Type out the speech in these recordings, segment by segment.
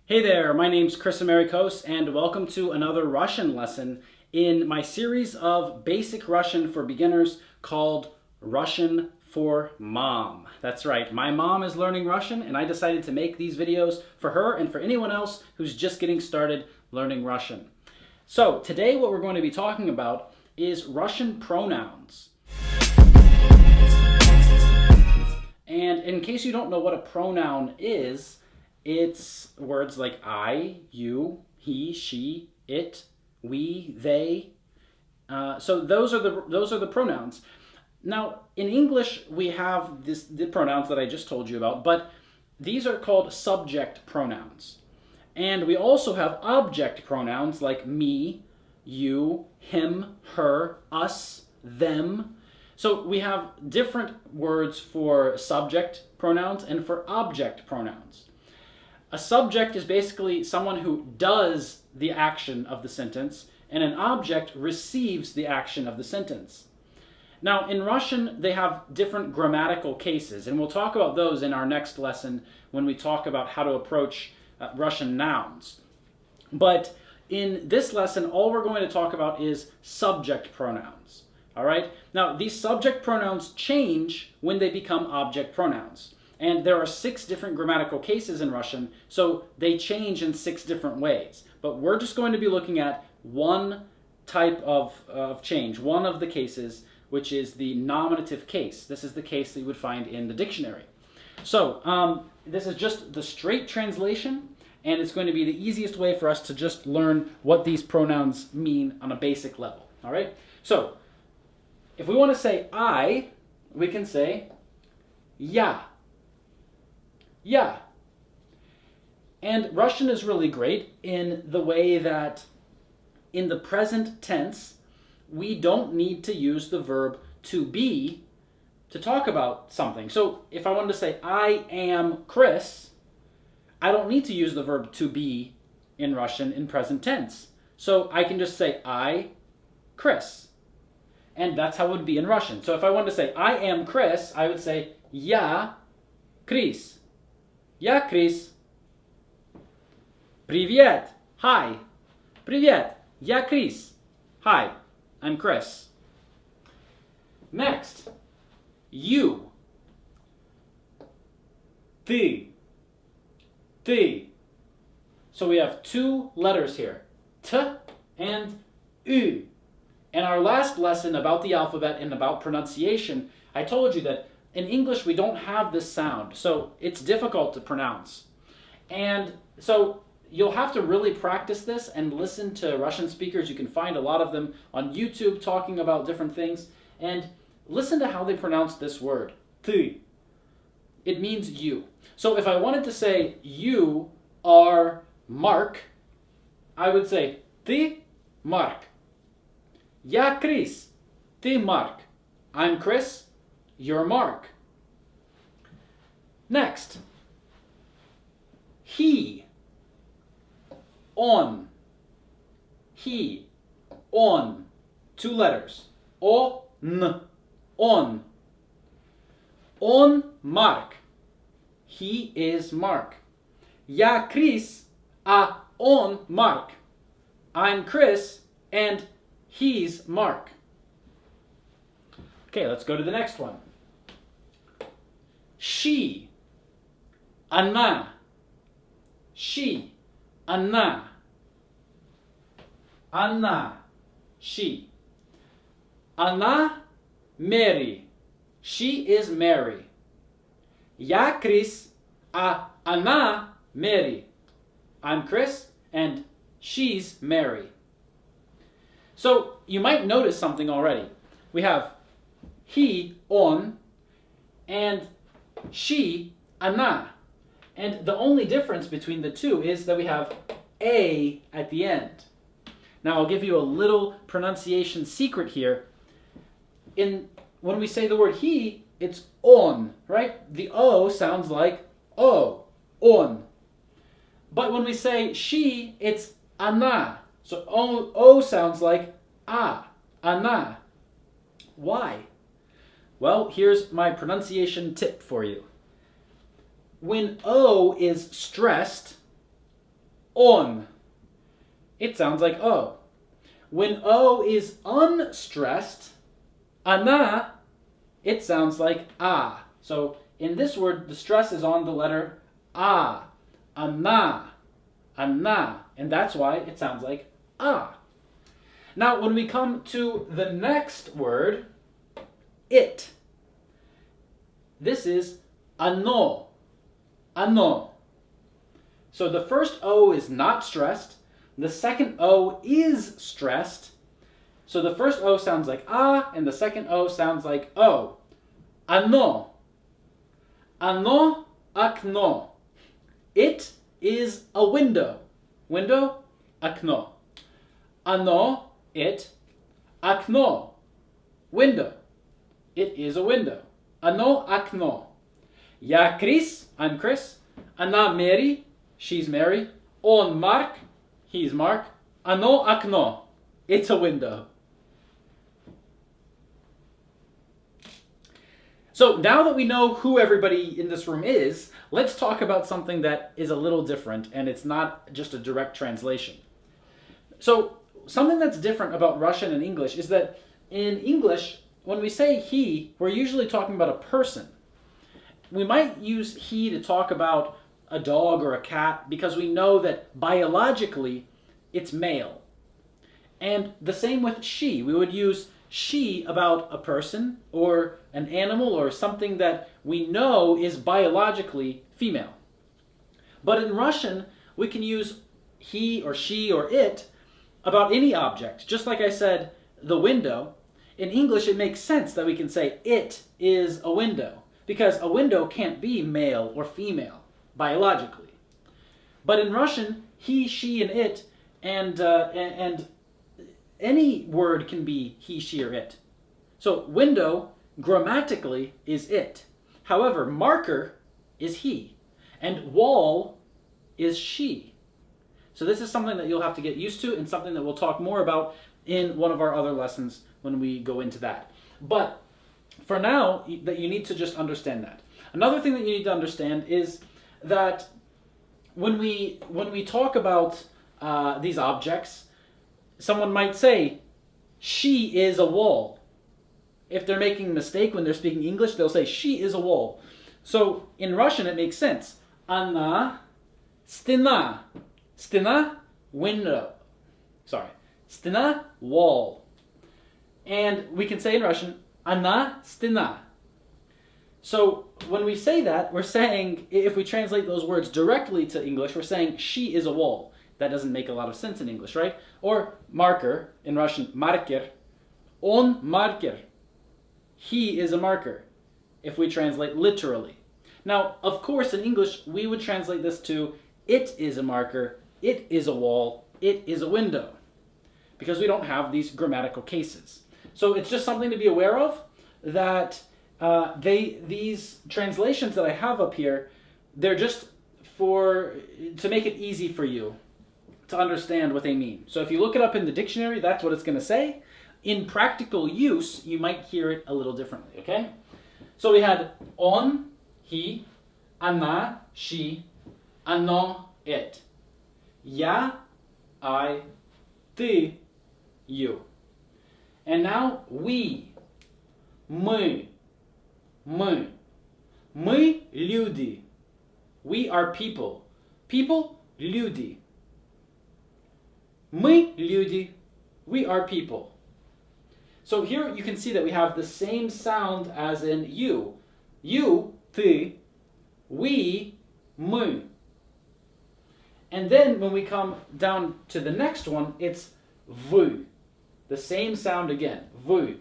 Hey there, my name's Chris Amerikos, and welcome to another Russian lesson in my series of basic Russian for beginners called Russian for Mom. That's right, my mom is learning Russian, and I decided to make these videos for her and for anyone else who's just getting started learning Russian. So today what we're going to be talking about is Russian pronouns. And in case you don't know what a pronoun is, it's words like I, you, he, she, it, we, they. So those are the pronouns. Now in English we have the pronouns that I just told you about, but these are called subject pronouns. And we also have object pronouns like me, you, him, her, us, them. So we have different words for subject pronouns and for object pronouns. A subject is basically someone who does the action of the sentence, and an object receives the action of the sentence. Now, in Russian, they have different grammatical cases, and we'll talk about those in our next lesson when we talk about how to approach Russian nouns. But in this lesson, all we're going to talk about is subject pronouns. All right? Now, these subject pronouns change when they become object pronouns. And there are 6 different grammatical cases in Russian, so they change in 6 different ways. But we're just going to be looking at one type of change, one of the cases, which is the nominative case. This is the case that you would find in the dictionary. So this is just the straight translation, and it's going to be the easiest way for us to just learn what these pronouns mean on a basic level. All right? So if we want to say I, we can say ya. Yeah. And Russian is really great in the way that in the present tense, we don't need to use the verb to be to talk about something. So if I wanted to say, I am Chris, I don't need to use the verb to be in Russian in present tense. So I can just say, I, Chris. And that's how it would be in Russian. So if I wanted to say, I am Chris, I would say, Я, Chris. Я Крис. Привет. Hi. Привет. Я Крис. Hi. I'm Chris. Next. You. Ты. Ты. So we have 2 letters here. T and U. In our last lesson about the alphabet and about pronunciation, I told you that in English, we don't have this sound, so it's difficult to pronounce. And so you'll have to really practice this and listen to Russian speakers. You can find a lot of them on YouTube talking about different things. And listen to how they pronounce this word, ты. It means you. So if I wanted to say you are Mark, I would say ты Mark. Я Крис. Ты Mark. I'm Chris. You're Mark. Next. He. On. He. On. 2 letters. On. On. On Mark. He is Mark. Я Крис, а он Mark. I'm Chris, and he's Mark. Okay, let's go to the next one. She. Она. She. Она. Она. She. Она Mary. She is Mary. Я Крис, а она Mary. I'm Chris, and she's Mary. So you might notice something already. We have he, on, and she, она. And the only difference between the 2 is that we have a at the end. Now I'll give you a little pronunciation secret here. When we say the word he, it's on, right? The O sounds like O, on. But when we say she, it's она. So O sounds like a, она. Why? Well, here's my pronunciation tip for you. When O is stressed, on. It sounds like O. When O is unstressed, ana, it sounds like a. So in this word, the stress is on the letter a. Ana. Ana. And that's why it sounds like a. Now, when we come to the next word, it. This is ano. Ano. So the first O is not stressed. The second O is stressed. So the first O sounds like a, and the second O sounds like O. Ano. Ano akno. It is a window. Window, akno. Ano, it. Akno, window. It is a window. Ano akno. Ya Chris, I'm Chris. Ana Mary, she's Mary. On Mark, he's Mark. Ano akno, it's a window. So now that we know who everybody in this room is, let's talk about something that is a little different, and it's not just a direct translation. So something that's different about Russian and English is that in English, when we say he, we're usually talking about a person. We might use he to talk about a dog or a cat because we know that biologically it's male. And the same with she. We would use she about a person or an animal or something that we know is biologically female. But in Russian, we can use he or she or it about any object. Just like I said, the window. In English, it makes sense that we can say it is a window because a window can't be male or female biologically. But in Russian, he, she, and it, and any word can be he, she, or it. So window, grammatically, is it. However, marker is he, and wall is she. So this is something that you'll have to get used to and something that we'll talk more about in one of our other lessons when we go into that. But for now, that you need to just understand that. Another thing that you need to understand is that when we talk about these objects, someone might say, she is a wall. If they're making a mistake when they're speaking English, they'll say, she is a wall. So in Russian, it makes sense. Она стена. Stena, window. Sorry. Stena, wall. And we can say in Russian, Она стена. So when we say that, we're saying, if we translate those words directly to English, we're saying she is a wall. That doesn't make a lot of sense in English, right? Or marker, in Russian, marker. On marker. He is a marker, if we translate literally. Now, of course, in English, we would translate this to it is a marker, it is a wall, it is a window. Because we don't have these grammatical cases. So it's just something to be aware of, that these translations that I have up here, they're just to make it easy for you to understand what they mean. So if you look it up in the dictionary, that's what it's going to say. In practical use, you might hear it a little differently, okay? So we had on, he, она, she, оно, it. Я, I, ты, you. And now we, мы, мы. Мы люди. We are people. People, люди. Мы люди. We are people. So here you can see that we have the same sound as in you. You, ты, we, мы. And then when we come down to the next one, it's вы. The same sound again, вы.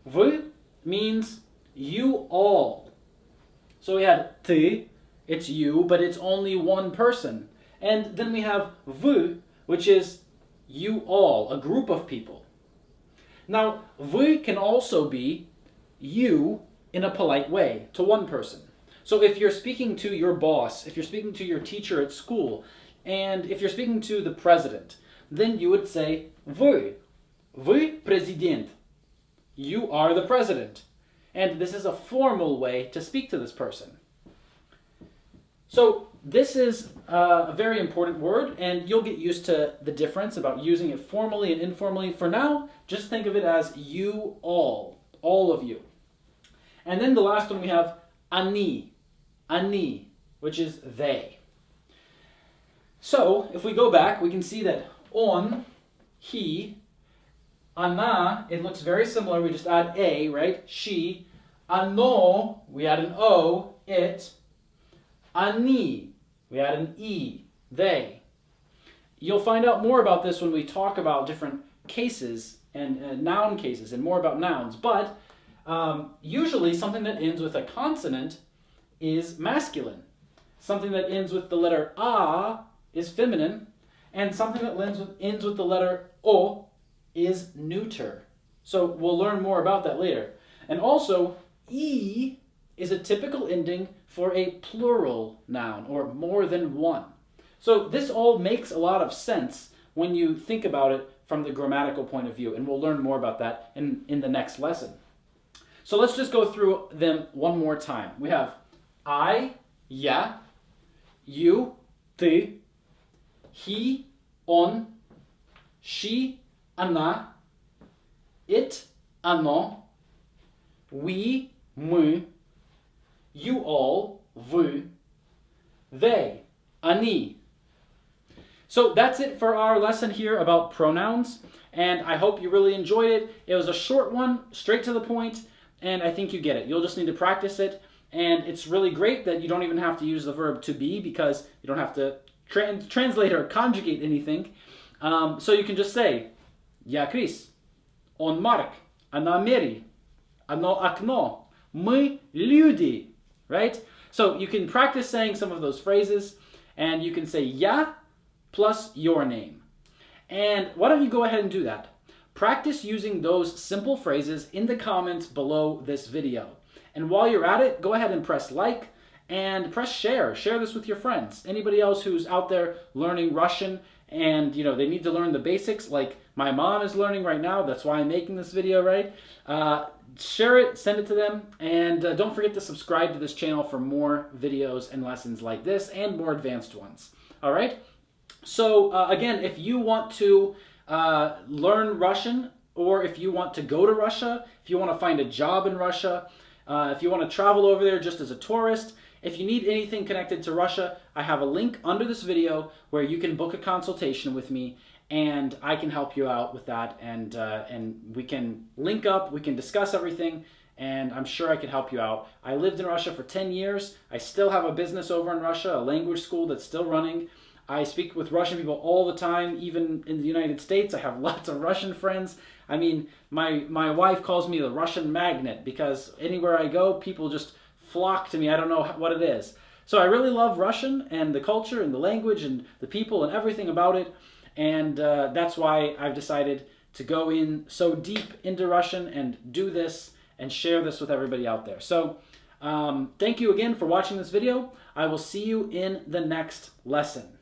Вы means you all. So we had ты, it's you, but it's only one person. And then we have вы, which is you all, a group of people. Now, вы can also be you in a polite way to one person. So if you're speaking to your boss, if you're speaking to your teacher at school, and if you're speaking to the president, then you would say вы. Вы президент. You are the president. And this is a formal way to speak to this person. So this is a very important word, and you'll get used to the difference about using it formally and informally. For now, just think of it as you all of you. And then the last one we have ani, which is they. So if we go back, we can see that on, he, ana, it looks very similar. We just add a, right? She. Ano, we add an o, it. Ani, we add an e, they. You'll find out more about this when we talk about different cases and noun cases and more about nouns. But usually something that ends with a consonant is masculine. Something that ends with the letter a is feminine. And something that ends with the letter o is neuter. So we'll learn more about that later. And also, e is a typical ending for a plural noun, or more than one. So this all makes a lot of sense when you think about it from the grammatical point of view, and we'll learn more about that in the next lesson. So let's just go through them one more time. We have I, я, you, ты, he, он, she, она, it, оно, we, мы, you all, вы, they, они. So that's it for our lesson here about pronouns, and I hope you really enjoyed it. It was a short one, straight to the point, and I think you get it. You'll just need to practice it, and it's really great that you don't even have to use the verb to be, because you don't have to translate or conjugate anything. So you can just say, я Крис, он Марк, она Мэри, оно окно, мы люди, right? So you can practice saying some of those phrases, and you can say я plus your name. And why don't you go ahead and do that? Practice using those simple phrases in the comments below this video. And while you're at it, go ahead and press like and press share. Share this with your friends. Anybody else who's out there learning Russian and they need to learn the basics, like my mom is learning right now. That's why I'm making this video, right? Share it, send it to them, and don't forget to subscribe to this channel for more videos and lessons like this and more advanced ones. All right? So again, if you want to learn Russian, or if you want to go to Russia, if you want to find a job in Russia, if you want to travel over there just as a tourist, if you need anything connected to Russia, I have a link under this video where you can book a consultation with me, and I can help you out with that, and we can link up, we can discuss everything, and I'm sure I can help you out. I lived in Russia for 10 years. I still have a business over in Russia, a language school that's still running. I speak with Russian people all the time, even in the United States. I have lots of Russian friends. I mean, my wife calls me the Russian magnet, because anywhere I go, people just flock to me. I don't know what it is. So I really love Russian and the culture and the language and the people and everything about it. And that's why I've decided to go in so deep into Russian and do this and share this with everybody out there. So thank you again for watching this video. I will see you in the next lesson.